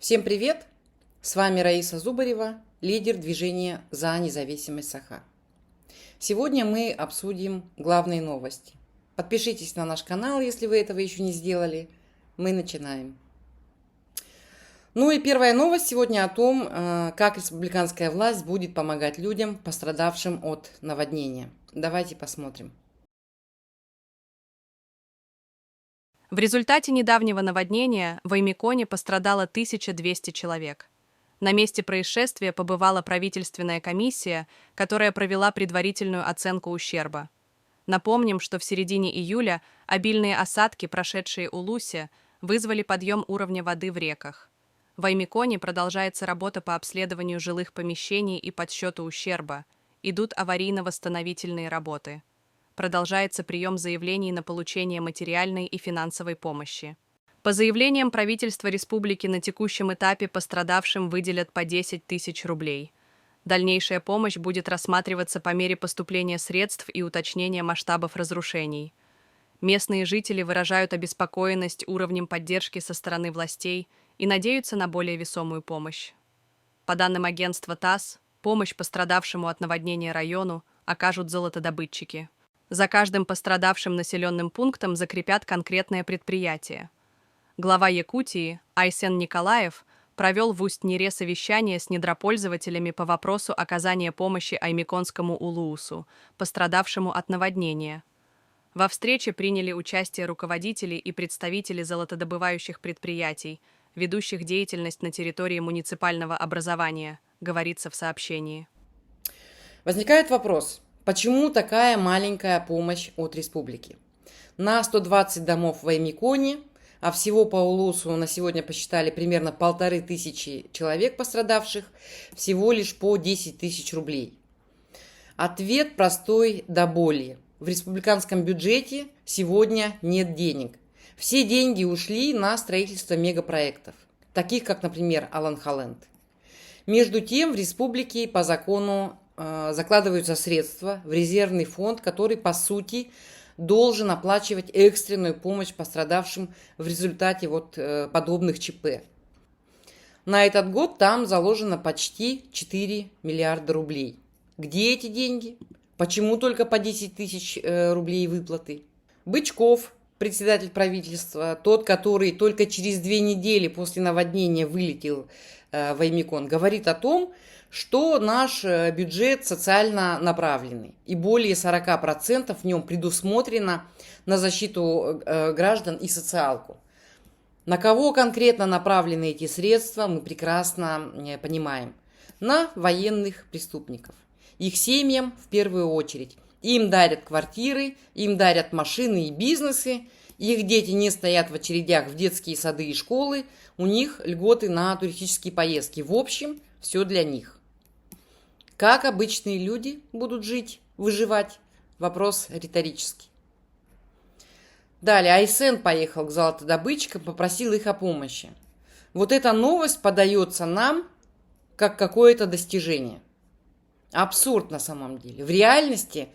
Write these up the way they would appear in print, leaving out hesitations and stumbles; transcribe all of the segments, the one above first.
Всем привет! С вами Раиса Зубарева, лидер движения «За независимость Саха». Сегодня мы обсудим главные новости. Подпишитесь на наш канал, если вы этого еще не сделали. Мы начинаем. Ну и первая новость сегодня о том, как республиканская власть будет помогать людям, пострадавшим от наводнения. Давайте посмотрим. В результате недавнего наводнения в Аймиконе пострадало 1200 человек. На месте происшествия побывала правительственная комиссия, которая провела предварительную оценку ущерба. Напомним, что в середине июля обильные осадки, прошедшие Улусе, вызвали подъем уровня воды в реках. В Аймиконе продолжается работа по обследованию жилых помещений и подсчету ущерба. Идут аварийно-восстановительные работы. Продолжается прием заявлений на получение материальной и финансовой помощи. По заявлениям правительства республики на текущем этапе пострадавшим выделят по 10 тысяч рублей. Дальнейшая помощь будет рассматриваться по мере поступления средств и уточнения масштабов разрушений. Местные жители выражают обеспокоенность уровнем поддержки со стороны властей и надеются на более весомую помощь. По данным агентства ТАСС, помощь пострадавшему от наводнения району окажут золотодобытчики. За каждым пострадавшим населенным пунктом закрепят конкретное предприятие. Глава Якутии Айсен Николаев провел в Усть-Нере совещание с недропользователями по вопросу оказания помощи Аймиконскому Улуусу, пострадавшему от наводнения. Во встрече приняли участие руководители и представители золотодобывающих предприятий, ведущих деятельность на территории муниципального образования, говорится в сообщении. Возникает вопрос. Почему такая маленькая помощь от республики? На 120 домов в Аймиконе, а всего по Улусу на сегодня посчитали примерно 1500 человек пострадавших, всего лишь по 10 тысяч рублей. Ответ простой до боли. В республиканском бюджете сегодня нет денег. Все деньги ушли на строительство мегапроектов, таких как, например, Алан-Халленд. Между тем, в республике по закону закладываются средства в резервный фонд, который, по сути, должен оплачивать экстренную помощь пострадавшим в результате подобных ЧП. На этот год там заложено почти 4 миллиарда рублей. Где эти деньги? Почему только по 10 тысяч рублей выплаты? Бычков, председатель правительства, тот, который только через 2 недели после наводнения вылетел в Аймикон, говорит о том, что наш бюджет социально направленный, и более 40% в нем предусмотрено на защиту граждан и социалку. На кого конкретно направлены эти средства, мы прекрасно понимаем. На военных преступников. Их семьям в первую очередь. Им дарят квартиры, им дарят машины и бизнесы, их дети не стоят в очередях в детские сады и школы, у них льготы на туристические поездки. В общем, все для них. Как обычные люди будут жить, выживать? Вопрос риторический. Далее Айсен поехал к золотодобытчикам, попросил их о помощи. Вот эта новость подается нам как какое-то достижение. Абсурд на самом деле. В реальности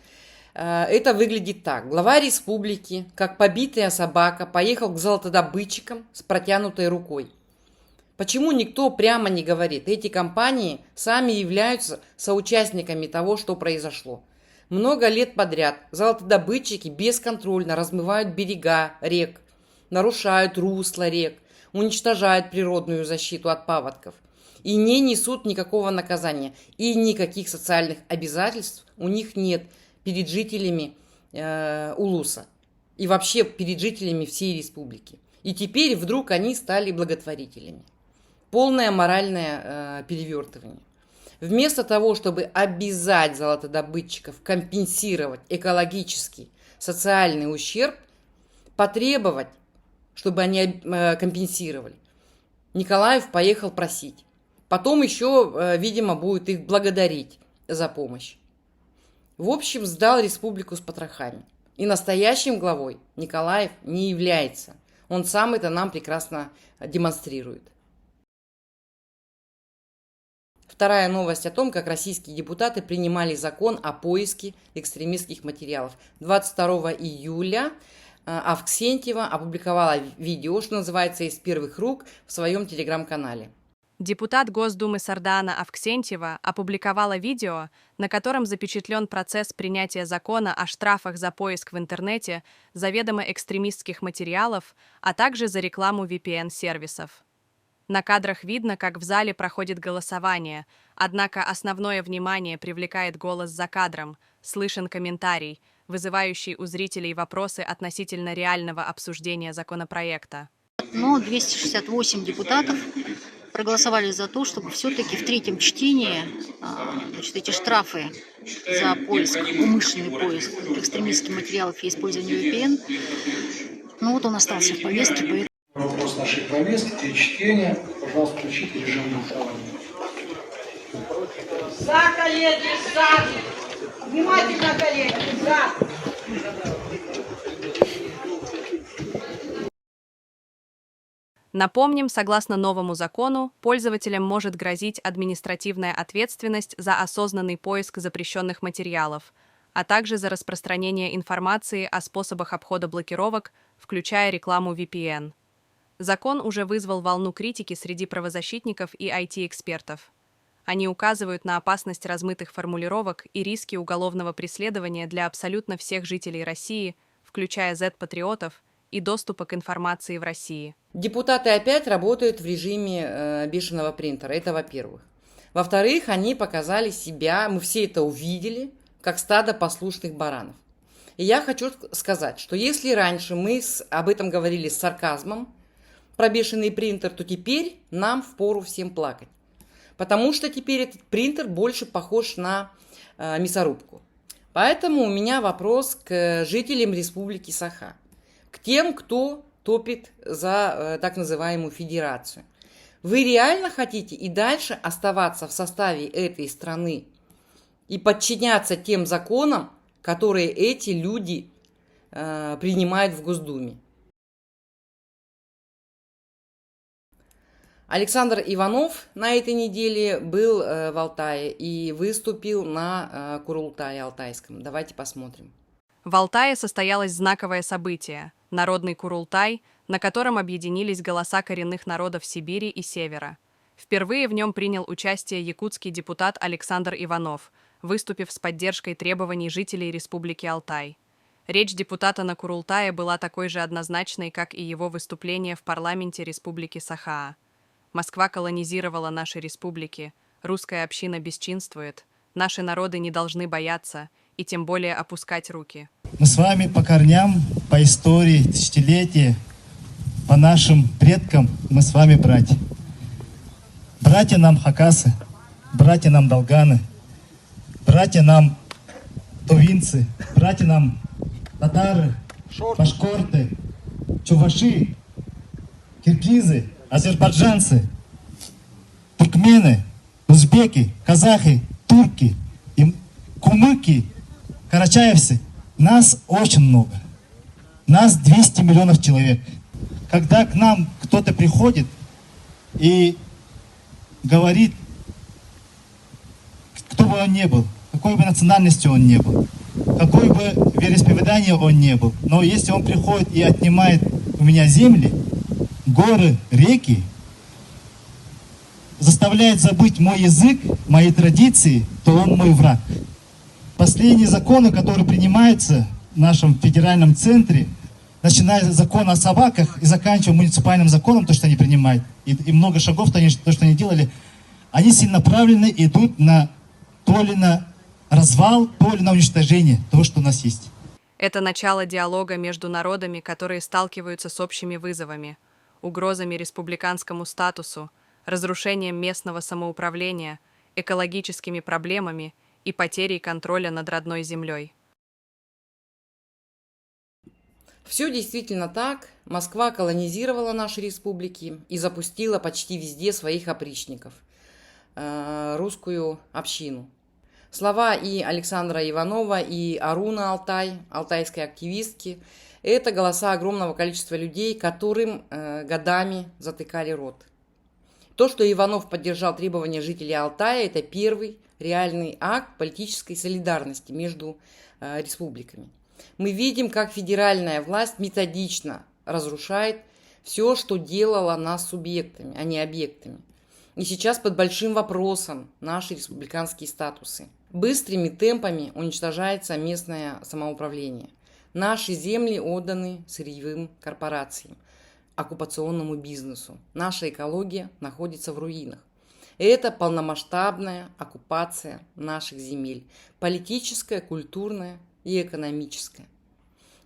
это выглядит так. Глава республики, как побитая собака, поехал к золотодобытчикам с протянутой рукой. Почему никто прямо не говорит? Эти компании сами являются соучастниками того, что произошло. Много лет подряд золотодобытчики бесконтрольно размывают берега рек, нарушают русла рек, уничтожают природную защиту от паводков и не несут никакого наказания. И никаких социальных обязательств у них нет перед жителями Улуса и вообще перед жителями всей республики. И теперь вдруг они стали благотворителями. Полное моральное перевертывание. Вместо того, чтобы обязать золотодобытчиков компенсировать экологический, социальный ущерб, потребовать, чтобы они компенсировали, Николаев поехал просить. Потом еще, видимо, будет их благодарить за помощь. В общем, сдал республику с потрохами. И настоящим главой Николаев не является. Он сам это нам прекрасно демонстрирует. Вторая новость о том, как российские депутаты принимали закон о поиске экстремистских материалов. 22 июля Авксентьева опубликовала видео, что называется, из первых рук в своем телеграм-канале. Депутат Госдумы Сардана Авксентьева опубликовала видео, на котором запечатлен процесс принятия закона о штрафах за поиск в интернете заведомо экстремистских материалов, а также за рекламу VPN-сервисов. На кадрах видно, как в зале проходит голосование, однако основное внимание привлекает голос за кадром, слышен комментарий, вызывающий у зрителей вопросы относительно реального обсуждения законопроекта. Но 268 депутатов проголосовали за то, чтобы все-таки в третьем чтении эти штрафы за поиск, умышленный поиск экстремистских материалов и использование VPN, ну вот он остался в повестке, поэтому... Вопрос нашей повестки, три чтения. Пожалуйста, включите режим голосования. За, коллеги, за! Внимательно, коллеги, за! Напомним, согласно новому закону, пользователям может грозить административная ответственность за осознанный поиск запрещенных материалов, а также за распространение информации о способах обхода блокировок, включая рекламу VPN. Закон уже вызвал волну критики среди правозащитников и IT-экспертов. Они указывают на опасность размытых формулировок и риски уголовного преследования для абсолютно всех жителей России, включая Z-патриотов, и доступа к информации в России. Депутаты опять работают в режиме бешеного принтера, это во-первых. Во-вторых, они показали себя, мы все это увидели, как стадо послушных баранов. И я хочу сказать, что если раньше мы об этом говорили с сарказмом, про бешеный принтер, то теперь нам впору всем плакать. Потому что теперь этот принтер больше похож на мясорубку. Поэтому у меня вопрос к жителям Республики Саха. К тем, кто топит за так называемую федерацию. Вы реально хотите и дальше оставаться в составе этой страны и подчиняться тем законам, которые эти люди принимают в Госдуме? Александр Иванов на этой неделе был в Алтае и выступил на Курултае Алтайском. Давайте посмотрим. В Алтае состоялось знаковое событие – Народный Курултай, на котором объединились голоса коренных народов Сибири и Севера. Впервые в нем принял участие якутский депутат Александр Иванов, выступив с поддержкой требований жителей Республики Алтай. Речь депутата на Курултае была такой же однозначной, как и его выступление в парламенте Республики Саха. Москва колонизировала наши республики, русская община бесчинствует, наши народы не должны бояться и тем более опускать руки. Мы с вами по корням, по истории, тысячелетия, по нашим предкам мы с вами братья. Братья нам хакасы, братья нам долганы, братья нам тувинцы, братья нам татары, башкорты, чуваши, киргизы, азербайджанцы, туркмены, узбеки, казахи, турки, кумыки, карачаевцы. Нас очень много. Нас 200 миллионов человек. Когда к нам кто-то приходит и говорит, кто бы он ни был, какой бы национальности он ни был, какой бы вероисповедания он ни был, но если он приходит и отнимает у меня земли, горы, реки, заставляет забыть мой язык, мои традиции, то он мой враг. Последние законы, которые принимаются в нашем федеральном центре, начиная с закона о собаках и заканчивая муниципальным законом, то, что они принимают, и много шагов, то, что они делали, они целенаправленно идут то ли на развал, то ли на уничтожение того, что у нас есть. Это начало диалога между народами, которые сталкиваются с общими вызовами, угрозами республиканскому статусу, разрушением местного самоуправления, экологическими проблемами и потерей контроля над родной землей. Все действительно так. Москва колонизировала наши республики и запустила почти везде своих опричников, русскую общину. Слова и Александра Иванова, и Аруна Алтай, алтайской активистки, это голоса огромного количества людей, которым годами затыкали рот. То, что Иванов поддержал требования жителей Алтая, это первый реальный акт политической солидарности между республиками. Мы видим, как федеральная власть методично разрушает все, что делало нас субъектами, а не объектами. И сейчас под большим вопросом наши республиканские статусы. Быстрыми темпами уничтожается местное самоуправление. Наши земли отданы сырьевым корпорациям, оккупационному бизнесу. Наша экология находится в руинах. Это полномасштабная оккупация наших земель. Политическая, культурная и экономическая.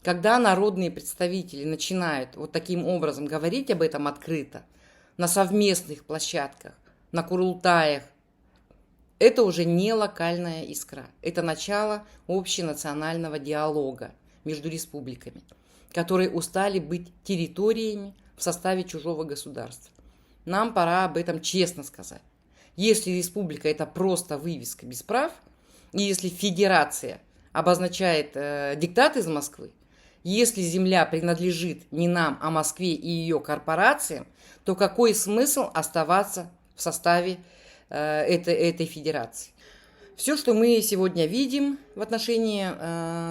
Когда народные представители начинают вот таким образом говорить об этом открыто, на совместных площадках, на курултаях, это уже не локальная искра. Это начало общенационального диалога между республиками, которые устали быть территориями в составе чужого государства. Нам пора об этом честно сказать. Если республика – это просто вывеска без прав, и если федерация обозначает диктат из Москвы, если земля принадлежит не нам, а Москве и ее корпорациям, то какой смысл оставаться в составе этой федерации? Все, что мы сегодня видим в отношении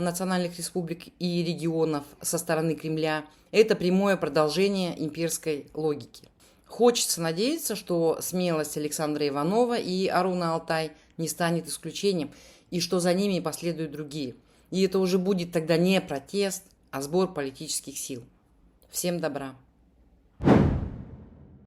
национальных республик и регионов со стороны Кремля, это прямое продолжение имперской логики. Хочется надеяться, что смелость Александра Иванова и Аруна Алтай не станет исключением, и что за ними последуют другие. И это уже будет тогда не протест, а сбор политических сил. Всем добра!